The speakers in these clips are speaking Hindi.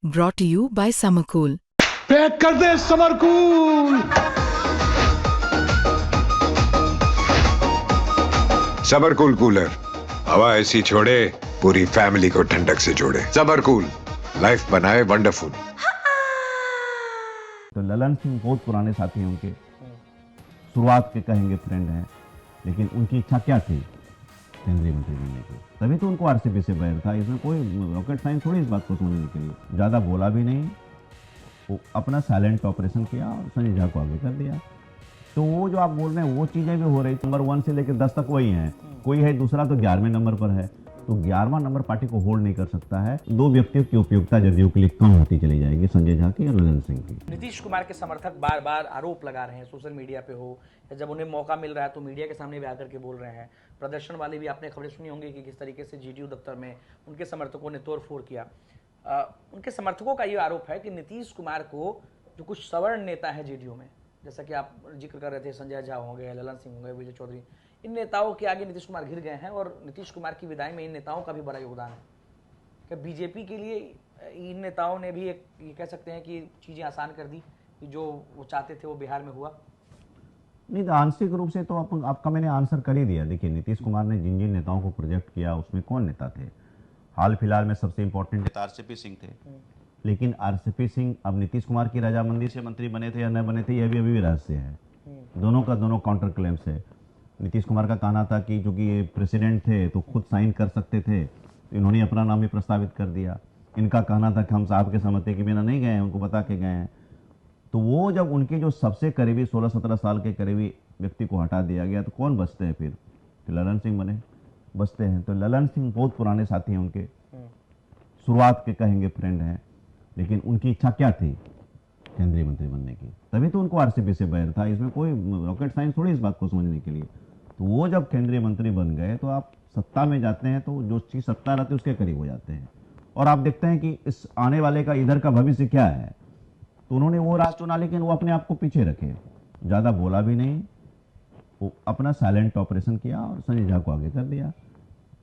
Brought to you by Summercool. Pack कर दे समरकूल। समरकूल कूलर हवा ऐसी छोड़े पूरी फैमिली को ठंडक से जोड़े। समरकूल लाइफ बनाए वंडरफुल। तो ललन सिंह बहुत पुराने साथी हैं उनके, शुरुआत के कहेंगे फ्रेंड हैं, लेकिन उनकी इच्छा क्या थी? केंद्रीय मंत्री बनने की। तभी तो उनको आरसीपी से बैर था। इसमें कोई रॉकेट साइंस थोड़ी इस बात को समझने के लिए। ज़्यादा बोला भी नहीं, वो अपना साइलेंट ऑपरेशन किया और संजय झा को आगे कर दिया। तो वो जो आप बोल रहे हैं वो चीज़ें भी हो रही, नंबर 1 से लेकर 10 तक वही हैं। कोई है दूसरा तो 11वें नंबर पर है, तो 11वां नंबर पार्टी को होल्ड नहीं कर सकता है। दो व्यक्तियों की उपयोगिता जदयू के लिए कम होती चली जाएगी, संजय झा की और ललन सिंह की। नीतीश कुमार के समर्थक बार बार आरोप लगा रहे हैं, सोशल मीडिया पे हो या जब उन्हें मौका मिल रहा है तो मीडिया के सामने भी आकर के बोल रहे हैं। प्रदर्शन वाले भी आपने खबरें सुनी होंगी कि किस तरीके से जेडीयू दफ्तर में उनके समर्थकों ने तोड़फोड़ किया। उनके समर्थकों का ये आरोप है कि नीतीश कुमार को जो कुछ सवर्ण नेता है जेडीयू में, जैसा कि आप जिक्र कर रहे थे, संजय झा हो गए, ललन सिंह हो गए, विजय चौधरी, इन नेताओं के आगे नीतीश कुमार घिर गए हैं और नीतीश कुमार की विदाई में इन नेताओं का भी बड़ा योगदान है। क्या बीजेपी के लिए इन नेताओं ने भी एक ये कह सकते हैं कि चीज़ें आसान कर दी कि जो वो चाहते थे वो बिहार में हुआ? नहीं, तो आंशिक रूप से तो आपका मैंने आंसर कर ही दिया। देखिए, नीतीश कुमार ने जिन जिन नेताओं को प्रोजेक्ट किया उसमें कौन नेता थे? हाल फिलहाल में सबसे इंपॉर्टेंट नेता आरसीपी सिंह थे, लेकिन आरसीपी सिंह अब नीतीश कुमार की रजामंदी से मंत्री बने थे या न बने थे, यह भी अभी भी रहस्य है। दोनों का दोनों काउंटर क्लेम्स है। नीतीश कुमार का कहना था कि चूंकि ये प्रेसिडेंट थे तो खुद साइन कर सकते थे, तो इन्होंने अपना नाम भी प्रस्तावित कर दिया। इनका कहना था कि हम साहब के सहमति के बिना नहीं गए हैं, उनको बता के गए हैं। तो वो जब उनके जो सबसे करीबी 16-17 साल के करीबी व्यक्ति को हटा दिया गया तो कौन बचते हैं फिर? तो ललन सिंह बचते हैं। तो ललन सिंह बहुत पुराने साथी हैं उनके, शुरुआत के कहेंगे फ्रेंड हैं, लेकिन उनकी इच्छा क्या थी? केंद्रीय मंत्री बनने की। तभी तो उनको आरसीपी से बैर था। इसमें कोई रॉकेट साइंस थोड़ी इस बात को समझने के लिए। तो वो जब केंद्रीय मंत्री बन गए तो आप सत्ता में जाते हैं तो जो चीज़ सत्ता रहती है उसके करीब हो जाते हैं और आप देखते हैं कि इस आने वाले का इधर का भविष्य क्या है। तो उन्होंने वो राज चुना, लेकिन वो अपने आप को पीछे रखे, ज़्यादा बोला भी नहीं, वो अपना साइलेंट ऑपरेशन किया और संजय झा को आगे कर दिया।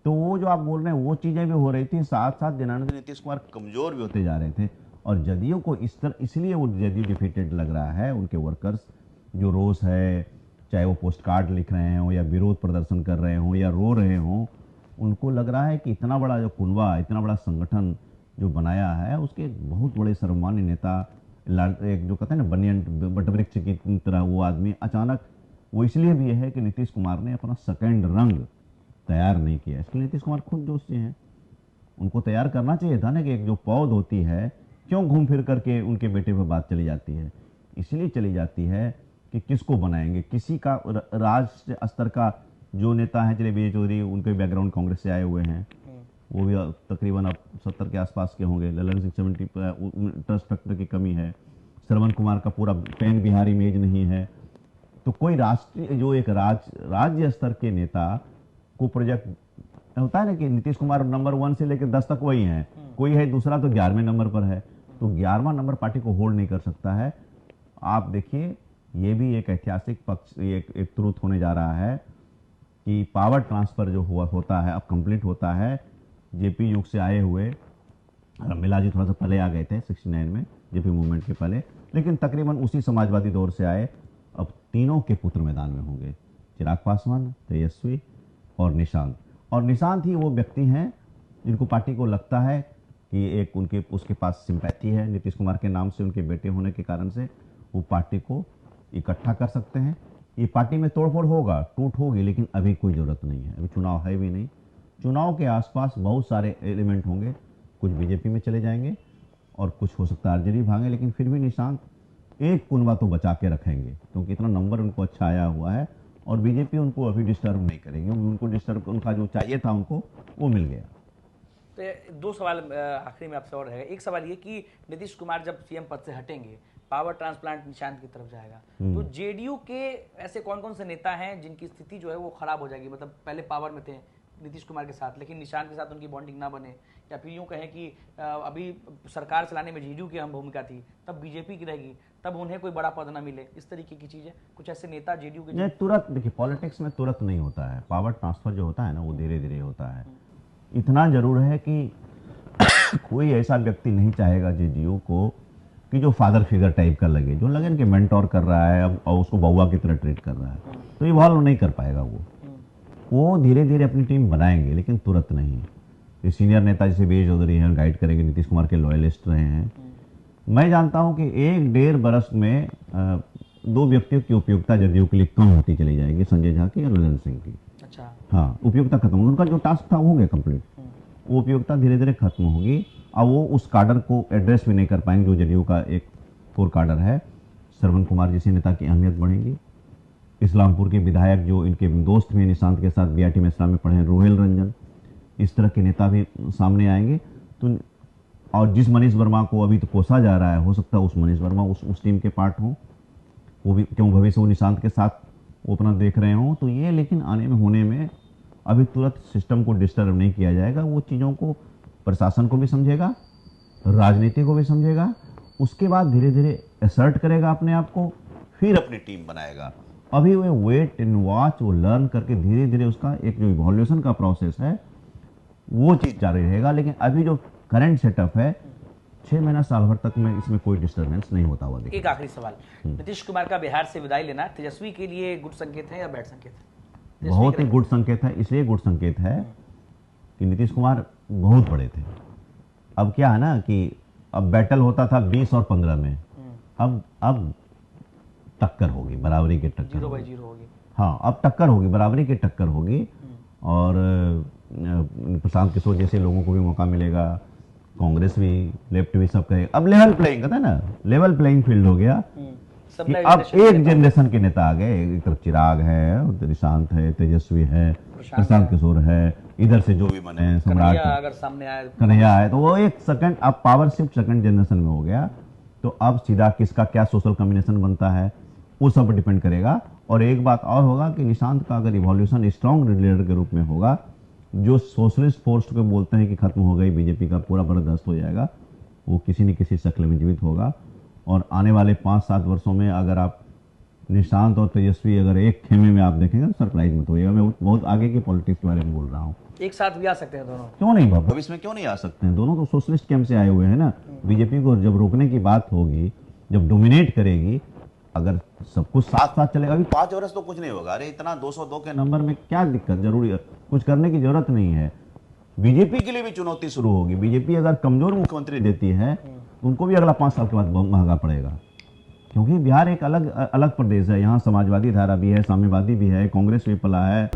तो वो जो आप बोल रहे हैं वो चीज़ें भी हो रही थी। साथ साथ दिनानंद नीतीश कुमार कमज़ोर भी होते जा रहे थे और जदयू को इस तरह इसलिए वो जदयू डिफीटेड लग रहा है। उनके वर्कर्स जो रोष है, चाहे वो पोस्ट कार्ड लिख रहे हों या विरोध प्रदर्शन कर रहे हों या रो रहे हों, उनको लग रहा है कि इतना बड़ा जो कुनबा, इतना बड़ा संगठन जो बनाया है, उसके बहुत बड़े सर्वमान्य नेता, एक जो कहते हैं ना बनियन बटवृक्ष की तरह वो आदमी अचानक, वो इसलिए भी है कि नीतीश कुमार ने अपना सेकंड रंग तैयार नहीं किया। इसलिए नीतीश कुमार खुद दोषी हैं। उनको तैयार करना चाहिए था ना कि एक जो पौध होती है, क्यों घूम फिर करके उनके बेटे पर बात चली जाती है? इसलिए चली जाती है कि किसको बनाएंगे, किसी का राष्ट्र स्तर का जो नेता है, चलिए विजय चौधरी, उनके बैकग्राउंड कांग्रेस से आए हुए हैं, वो भी तकरीबन अब 70 के आसपास के होंगे। ललन सिंह 70 ट्रस्ट फैक्टर की कमी है। श्रवण कुमार का पूरा पैन बिहार इमेज नहीं है। तो कोई राष्ट्रीय जो एक राज्य स्तर के नेता को प्रोजेक्ट होता है ना कि नीतीश कुमार नंबर 1 से लेकर 10 तक वही हैं। कोई है दूसरा तो 11वें नंबर पर है, तो 11वां नंबर पार्टी को होल्ड नहीं कर सकता है। आप देखिए, ये भी एक ऐतिहासिक पक्ष, एक ट्रूथ होने जा रहा है कि पावर ट्रांसफर जो होता है अब कंप्लीट होता है। जेपी युग से आए हुए रमीला जी थोड़ा सा पहले आ गए थे 69 में, जेपी मूवमेंट के पहले, लेकिन तकरीबन उसी समाजवादी दौर से आए। अब तीनों के पुत्र मैदान में होंगे, चिराग पासवान, तेजस्वी और निशांत। और निशांत ही वो व्यक्ति हैं जिनको पार्टी को लगता है कि एक उसके पास सिंपैथी है नीतीश कुमार के नाम से, उनके बेटे होने के कारण से वो पार्टी को इकट्ठा कर सकते हैं। ये पार्टी में तोड़फोड़ होगा, टूट होगी, लेकिन अभी कोई ज़रूरत नहीं है। अभी चुनाव है भी नहीं। चुनाव के आसपास बहुत सारे एलिमेंट होंगे, कुछ बीजेपी में चले जाएंगे और कुछ हो सकता है आरजेडी भागे, लेकिन फिर भी निशांत एक कुनबा तो बचा के रखेंगे क्योंकि इतना नंबर उनको अच्छा आया हुआ है और बीजेपी उनको अभी डिस्टर्ब नहीं करेंगे। उनको डिस्टर्ब, उनका जो चाहिए था उनको वो मिल गया। तो 2 सवाल आखिरी में आपसे और रहेगा। एक सवाल ये कि नीतीश कुमार जब सीएम पद से हटेंगे, पावर ट्रांसप्लांट निशांत की तरफ जाएगा, तो जेडीयू के ऐसे कौन कौन से नेता हैं जिनकी स्थिति जो है वो खराब हो जाएगी? मतलब पहले पावर में थे नीतीश कुमार के साथ, लेकिन निशांत के साथ उनकी बॉन्डिंग ना बने, या फिर यूँ कहें कि अभी सरकार चलाने में जेडीयू की अहम भूमिका थी, तब बीजेपी की रहेगी, तब उन्हें कोई बड़ा पद ना मिले, इस तरीके की चीज़ें कुछ ऐसे नेता जेडीयू के? नहीं, तुरंत देखिए, पॉलिटिक्स में तुरंत नहीं होता है। पावर ट्रांसफर जो होता है ना, वो धीरे धीरे होता है। इतना जरूर है कि कोई ऐसा व्यक्ति नहीं चाहेगा जेडीयू को कि जो फादर फिगर टाइप का लगे, जो लगे कि मेंटोर कर रहा है अब और उसको बउआ की तरह ट्रीट कर रहा है, तो इवॉल्व नहीं कर पाएगा वो धीरे धीरे अपनी टीम बनाएंगे, लेकिन तुरंत नहीं। ये सीनियर नेता जैसे बीएस चौधरी हैं, गाइड करेंगे, नीतीश कुमार के लॉयलिस्ट रहे हैं। मैं जानता हूं कि 1-1.5 बरस में 2 व्यक्तियों की उपयोगिता जदयू के लिए कम होती चली जाएगी, संजय झा की और ललन सिंह की। अच्छा, हाँ, उपयोगिता खत्म, उनका जो टास्क था वो हो गया कंप्लीट, वो उपयोगिता धीरे धीरे खत्म होगी। अब वो उस काडर को एड्रेस भी नहीं कर पाएंगे जो जदयू का एक कोर काडर है। श्रवण कुमार जैसे नेता की अहमियत बढ़ेगी। इस्लामपुर के विधायक जो इनके दोस्त हुए निशांत के साथ बीआरटी में इस्लाम में पढ़े हैं, रोहेल रंजन, इस तरह के नेता भी सामने आएंगे। तो और जिस मनीष वर्मा को अभी तो कोसा जा रहा है, हो सकता है उस मनीष वर्मा उस टीम के पार्ट हों, वो भी क्यों भविष्य वो निशांत के साथ वो अपना देख रहे हों। तो ये लेकिन आने में होने में अभी तुरंत सिस्टम को डिस्टर्ब नहीं किया जाएगा। वो चीज़ों को प्रशासन को भी समझेगा, राजनीति को भी समझेगा, उसके बाद धीरे धीरे असर्ट करेगा अपने आप को, फिर अपनी टीम बनाएगा। अभी वो वेट एंड वॉच, वो लर्न करके धीरे धीरे उसका एक जो इवोल्यूशन का प्रोसेस है वो चीज़ जारी रहेगा। लेकिन अभी जो करंट सेटअप है 6 महीना साल भर तक में इसमें कोई डिस्टर्बेंस नहीं होता हुआ देखिए। एक आखिरी सवाल, नीतीश कुमार का बिहार से विदाई लेना तेजस्वी के लिए गुड संकेत है या बैड संकेत है? बहुत ही गुड संकेत है। इसलिए गुड संकेत है कि नीतीश कुमार बहुत बड़े थे। अब क्या है ना कि अब बैटल होता था 20 और 15 में, अब टक्कर होगी, बराबरी की टक्कर 0/0 होगी। हाँ, अब टक्कर होगी, बराबरी की टक्कर होगी। और प्रशांत किशोर जैसे लोगों को भी मौका मिलेगा, कांग्रेस भी, लेफ्ट भी, सब कहेगा। अब लेवल प्लेइंग, कहता है ना, लेवल प्लेइंग फील्ड हो गया कि अब एक जनरेशन के नेता आ गए। एक तरफ चिराग है, निशांत है, तेजस्वी है, प्रशांत किशोर है, इधर से जो भी बने, सम्राट अगर सामने आए, कन्हैया है, तो वो एक सेकंड, अब पावर शिफ्ट सेकंड जनरेशन में हो गया। तो अब सीधा किसका क्या सोशल कॉम्बिनेशन बनता है वो सब डिपेंड करेगा। और एक बात और होगा कि निशांत का अगर इवोल्यूशन स्ट्रॉन्ग लीडर के रूप में होगा, जो सोशलिस्ट फोर्स को बोलते हैं कि खत्म हो गई बीजेपी का पूरा बर्दाश्त हो जाएगा, वो किसी न किसी शक्ल में जीवित होगा। और आने वाले 5-7 वर्षों में अगर आप निशांत और तेजस्वी अगर एक खेमे में आप देखेंगे तो सरप्राइज मत होइएगा। मैं बहुत आगे की पॉलिटिक्स के बारे में बोल रहा हूँ। एक साथ भी आ सकते हैं दोनों? क्यों नहीं बाबा, भविष्य में क्यों नहीं आ सकते हैं? दोनों तो सोशलिस्ट कैंप से आए हुए हैं ना। बीजेपी को जब रोकने की बात होगी, जब डोमिनेट करेगी, अगर सब कुछ साथ साथ चलेगा, अभी 5 वर्ष तो कुछ नहीं होगा। अरे इतना 202 के नंबर में क्या दिक्कत, जरूरी है कुछ करने की जरूरत नहीं है। बीजेपी के लिए भी चुनौती शुरू होगी। बीजेपी अगर कमजोर मुख्यमंत्री देती है तो उनको भी अगला 5 साल के बाद बहुत महंगा पड़ेगा, क्योंकि बिहार एक अलग प्रदेश है। यहाँ समाजवादी धारा भी है, साम्यवादी भी है, कांग्रेस भी पला है।